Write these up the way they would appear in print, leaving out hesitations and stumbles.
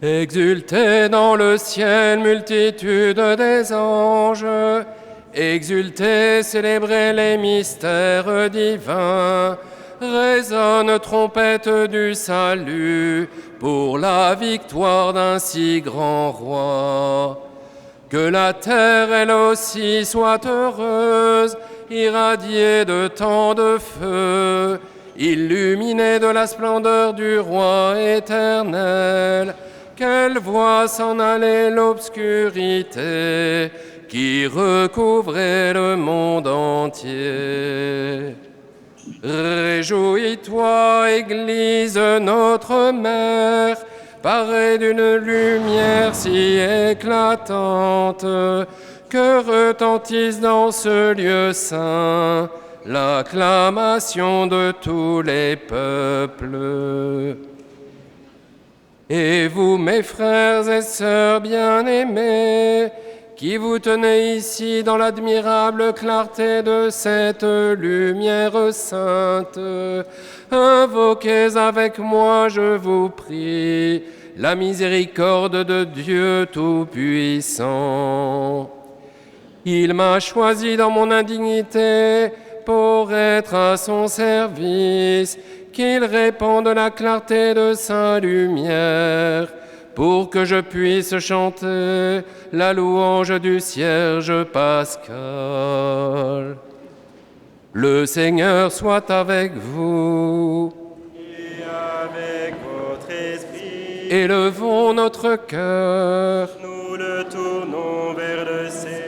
Exultez dans le ciel, multitude des anges. Exultez, célébrez les mystères divins. Résonne trompette du salut pour la victoire d'un si grand roi. Que la terre, elle aussi, soit heureuse, irradiée de tant de feu, illuminée de la splendeur du roi éternel, qu'elle voie s'en aller l'obscurité qui recouvrait le monde entier. Réjouis-toi, Église, notre mère, parée d'une lumière si éclatante, que retentisse dans ce lieu saint l'acclamation de tous les peuples. Et vous, mes frères et sœurs bien-aimés, qui vous tenez ici dans l'admirable clarté de cette lumière sainte, invoquez avec moi, je vous prie, la miséricorde de Dieu Tout-Puissant. Il m'a choisi dans mon indignité pour être à son service, qu'il répande la clarté de sa lumière, pour que je puisse chanter la louange du cierge pascal. Le Seigneur soit avec vous. Et avec votre esprit. Élevons notre cœur. Nous le tournons vers le Seigneur.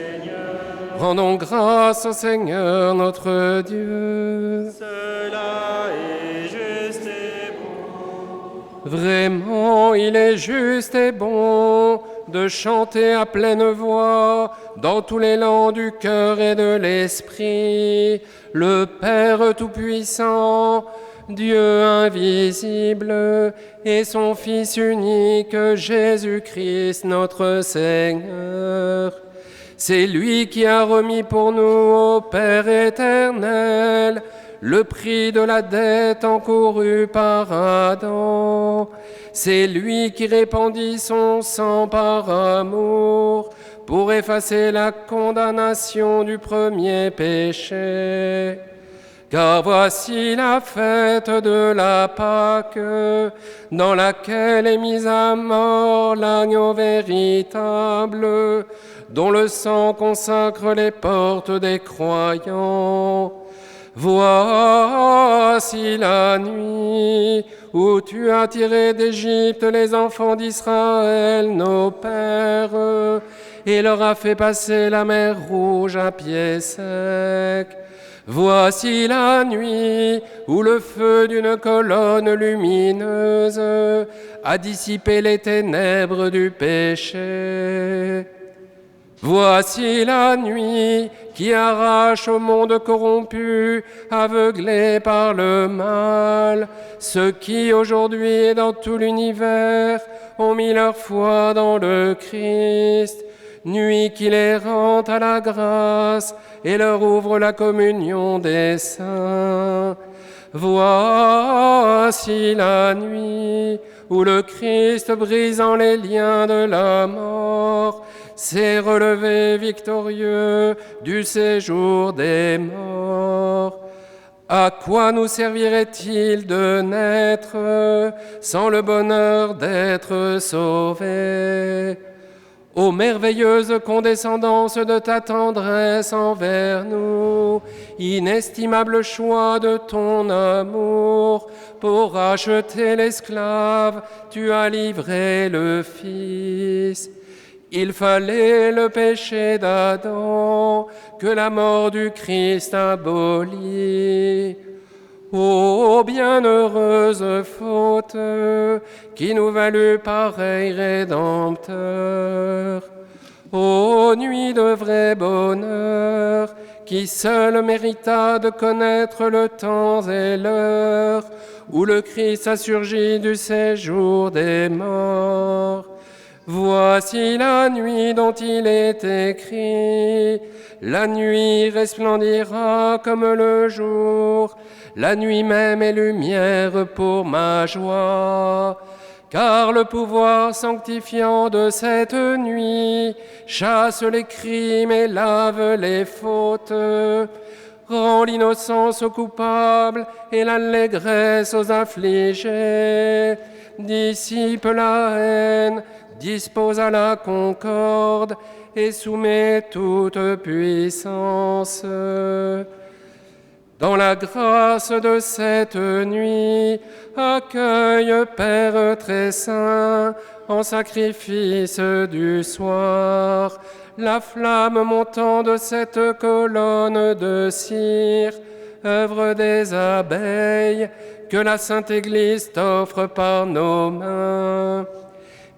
Rendons grâce au Seigneur notre Dieu. Cela est juste et bon. Vraiment, il est juste et bon de chanter à pleine voix dans tous les lands du cœur et de l'esprit le Père Tout-Puissant, Dieu invisible, et son Fils unique, Jésus-Christ, notre Seigneur. C'est lui qui a remis pour nous au Père éternel le prix de la dette encourue par Adam. C'est lui qui répandit son sang par amour pour effacer la condamnation du premier péché. Car voici la fête de la Pâque, dans laquelle est mis à mort l'agneau véritable, dont le sang consacre les portes des croyants. Voici la nuit où tu as tiré d'Égypte les enfants d'Israël, nos pères, et leur as fait passer la mer Rouge à pied sec. Voici la nuit où le feu d'une colonne lumineuse a dissipé les ténèbres du péché. Voici la nuit qui arrache au monde corrompu, aveuglé par le mal, ceux qui aujourd'hui et dans tout l'univers ont mis leur foi dans le Christ, nuit qui les rend à la grâce et leur ouvre la communion des saints. Voici la nuit où le Christ, brisant les liens de la mort, s'est relevé victorieux du séjour des morts. À quoi nous servirait-il de naître sans le bonheur d'être sauvés? Ô merveilleuse condescendance de ta tendresse envers nous, inestimable choix de ton amour, pour racheter l'esclave, tu as livré le Fils. Il fallait le péché d'Adam, que la mort du Christ abolit. Ô bienheureuse faute, qui nous valut pareil Rédempteur. Ô nuit de vrai bonheur, qui seul mérita de connaître le temps et l'heure, où le Christ a surgi du séjour des morts. Voici la nuit dont il est écrit, la nuit resplendira comme le jour, la nuit même est lumière pour ma joie. car le pouvoir sanctifiant de cette nuit chasse les crimes et lave les fautes, rend l'innocence aux coupables et l'allégresse aux affligés, dissipe la haine, dispose à la concorde et soumet toute puissance. Dans la grâce de cette nuit, accueille, Père très saint, en sacrifice du soir, la flamme montant de cette colonne de cire, œuvre des abeilles, que la Sainte Église t'offre par nos mains.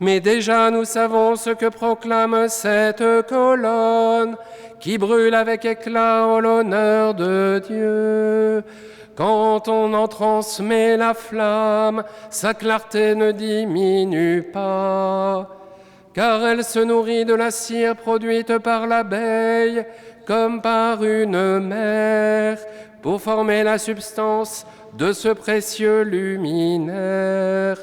Mais déjà nous savons ce que proclame cette colonne, qui brûle avec éclat en l'honneur de Dieu. Quand on en transmet la flamme, sa clarté ne diminue pas, car elle se nourrit de la cire produite par l'abeille, comme par une mer, pour former la substance de ce précieux luminaire.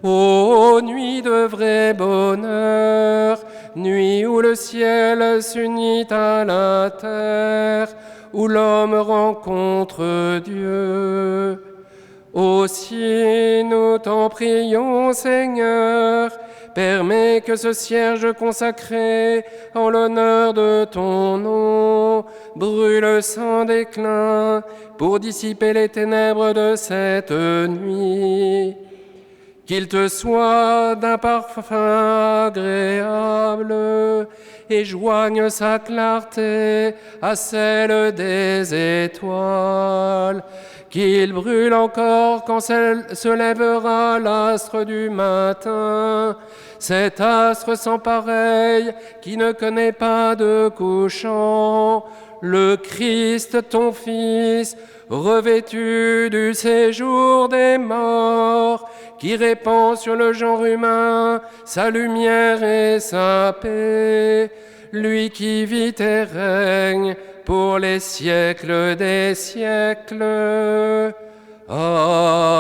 Ô nuit de vrai bonheur, nuit où le ciel s'unit à la terre, où l'homme rencontre Dieu. Aussi nous t'en prions, Seigneur, permets que ce cierge consacré en l'honneur de ton nom brûle sans déclin pour dissiper les ténèbres de cette nuit. Qu'il te soit d'un parfum agréable et joigne sa clarté à celle des étoiles. Qu'il brûle encore quand se lèvera l'astre du matin, cet astre sans pareil qui ne connaît pas de couchant, le Christ ton Fils, revêtu du séjour des morts, qui répand sur le genre humain sa lumière et sa paix, lui qui vit et règne pour les siècles des siècles. Amen.